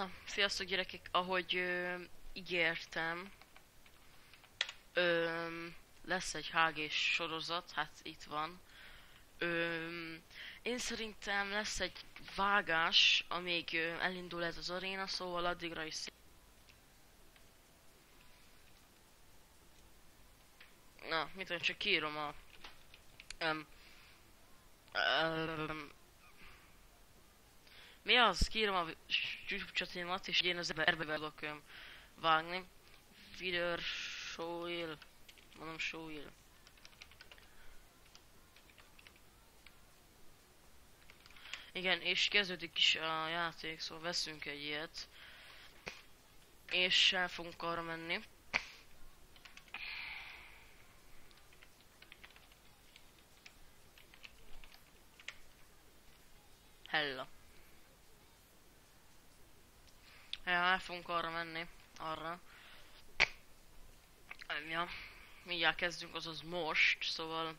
Na, sziasztok gyerekek, ahogy ígértem, lesz egy HG sorozat, hát itt van. Én szerintem lesz egy vágás, amíg elindul ez az aréna, szóval addigra is Na, mit tudom, csak kiírom a... Um, mi az? Kiírom a csatornámat, és én az erbe tudok vágni. Video show mondom show. Igen, és kezdődik is a játék, szóval veszünk egy ilyet. És el fogunk arra menni. Hella. Ja, el fogunk arra menni. Arra. Ja. Mindjárt kezdünk, azaz most, szóval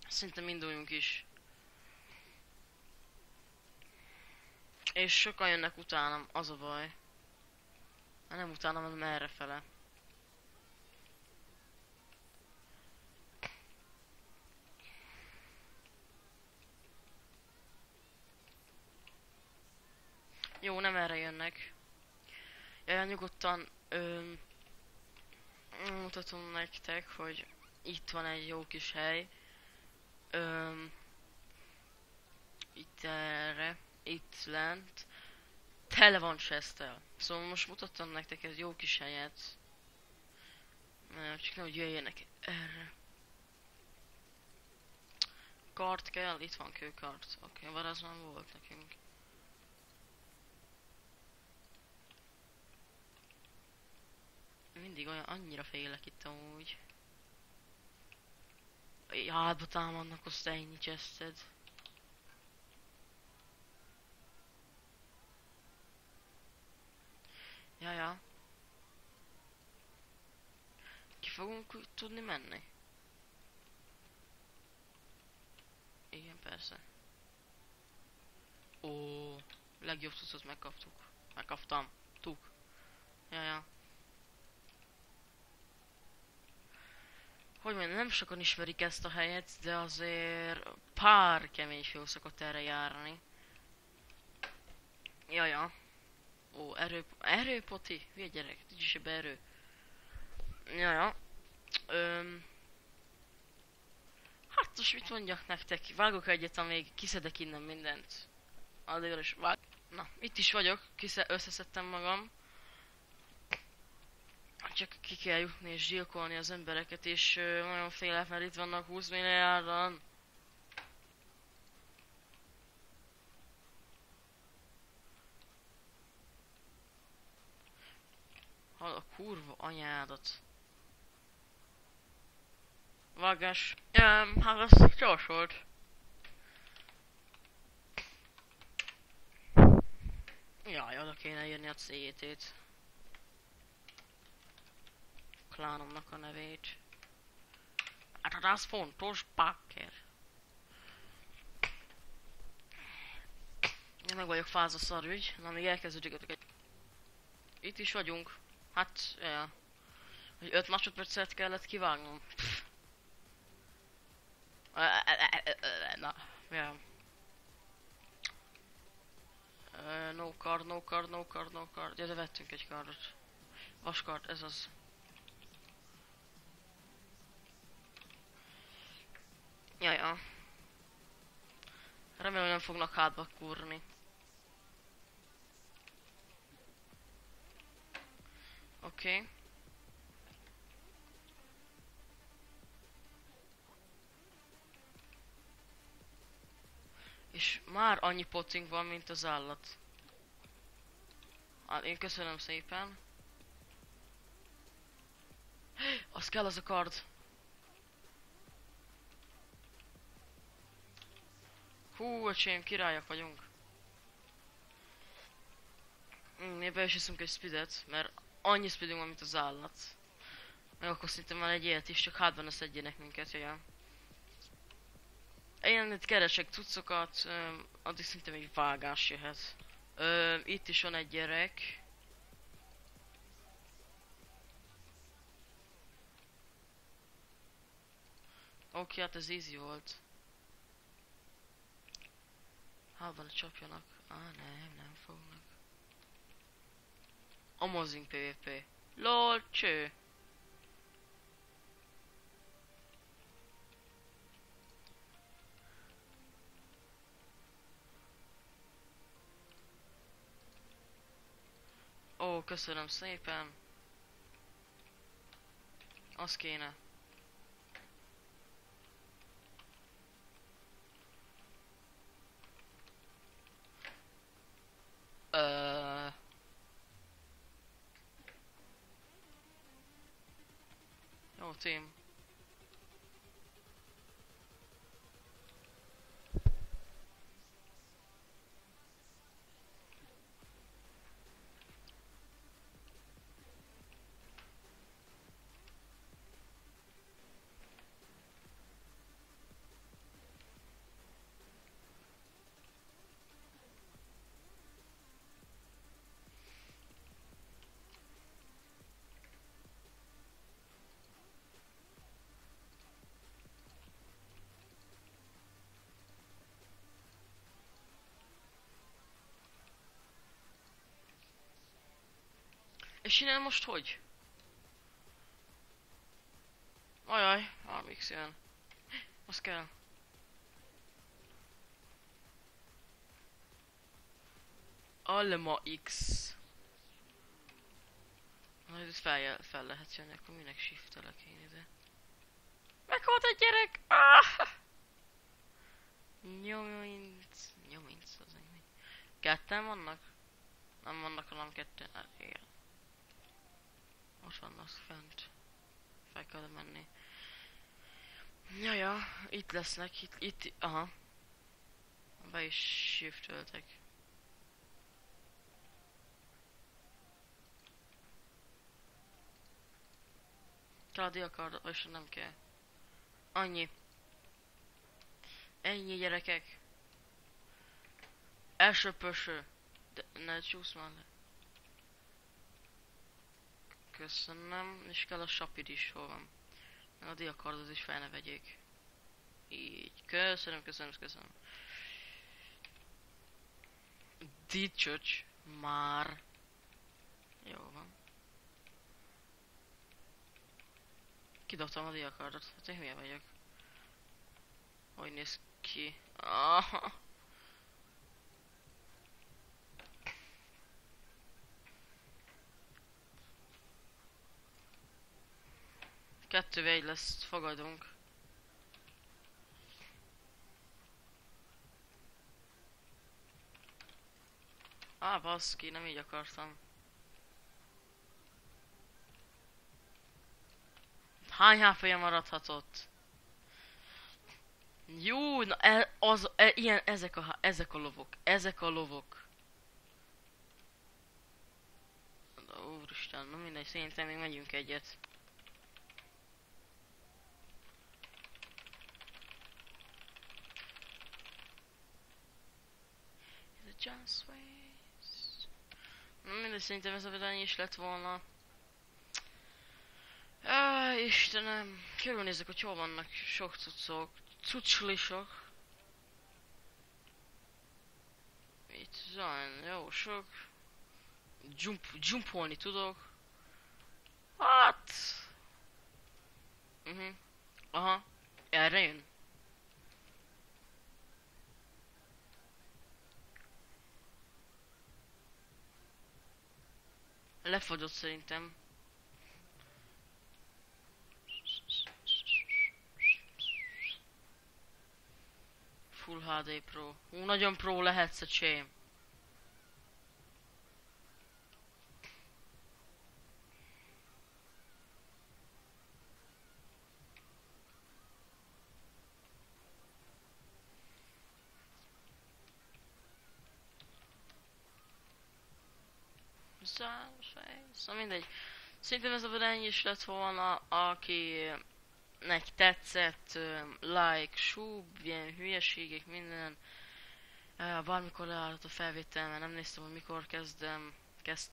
szinte induljunk is. És sokan jönnek utánam, az a baj. Nem utánam, hanem errefele. Jó, nem erre jönnek. Ja, nyugodtan mutatom nektek, hogy itt van egy jó kis hely. Itt erre, itt lent. Tele van chesttel. Szóval most mutattam nektek egy jó kis helyet. Csak nehogy jöjjenek erre. Kart kell, itt van kőkart. Oké, okay, az már volt nekünk. Mindig olyan, annyira félek itt amúgy. Hátba támadnak, azt ennyi chested. Jaja. Ki fogunk tudni menni? Igen, persze. Ó, legjobb cuccot megkaptuk. Megkaptam. Tuk. Jaja. Hogy mondjam, nem sokan ismerik ezt a helyet, de azért pár kemény fiú szokott erre járni. Jaja. Ó, erőpoti? Hülye gyerek, nincs is ebbe erő. Jaja. Hát most mit mondjak nektek? Vágok egyet, amíg kiszedek innen mindent. Addigra is vág. Na, itt is vagyok, összeszedtem magam. Csak ki kell jutni és gyilkolni az embereket, és nagyon félek, mert itt vannak 20 milliárdan. Hall a kurva anyádat. Vágás. Hát az gyors volt. Jaj, oda kéne írni a CT-t. Klánomnak a nevét. Hát az fontos, bakker. Én meg vagyok fázva szarügy, na még elkezdődik a... Itt is vagyunk. Hát, ja. 5 másodpercet kellett kivágnom. Na, ja. No card, no card, no card, no card. Ja, de vettünk egy kardot. Vaskard, ez az. Jaja. Remélem nem fognak hátba kurni. Oké. Okay. És már annyi potting van, mint az állat. Hát én köszönöm szépen. Az kell az a kard. Hú, öcsém, királyok vagyunk. Mi be is iszunk egy speedet, mert annyi speedünk van, mint az állat. Meg akkor szinte már egy ilyet is, csak hátban ne szedjenek minket, jaj. Én itt keresek cuccokat, addig szinte még vágás jöhet. Itt is van egy gyerek. Oké, hát ez easy volt. Hában csapjanak. Nem fognak. Amazing PvP. LOL, cső. Ó, köszönöm szépen. Az kéne. Jó, team. És innen most hogy? Ajaj, Amix jön. Az kell. Alma X. Na, ez fel lehet jönni, akkor minek shiftelek én ide. Meghalt egy gyerek! Nyominc, az ennyi. Ketten vannak? Nem vannak, hanem ketten. Igen. Ott vannak fent. Fel kell menni. Jaja, itt lesznek, aha. Be is shiftöltek. Kell a diakard, és nem kell. Annyi. Ennyi gyerekek. Elsöpöső. De ne csúsz már le. Köszönöm, és kell a sapid is, hol van. A diakardot is fel ne vegyék. Így, köszönöm. Dicsöcs, már. Jó van. Kidobtam a diakardot, hát én hülye vagyok. Hogy néz ki? Aha. Kettő vegy lesz, fogadunk. Baszki, nem így akartam. Hány HP-je maradhatott? Jó, na ilyen, ezek a lovok. Úristen, na mindegy, szerintem még megyünk egyet. Just waste. Na mindegy, szerintem ez a videó is lett volna. Istenem, körülnézzük, hogy hol vannak sok cuccok. Cucclisok. Itt van, jó sok. Jumpolni tudok. Hát. Aha. Erre jön. Lefagyott szerintem. Full HD Pro. Nagyon pro lehetsz, öcsém. Szóval mindegy. Szerintem ez a videó ennyi is lett volna, akinek tetszett, like, sub, ilyen hülyeségek, minden. Valamikor leállott a felvétel, mert nem néztem, hogy mikor kezdem.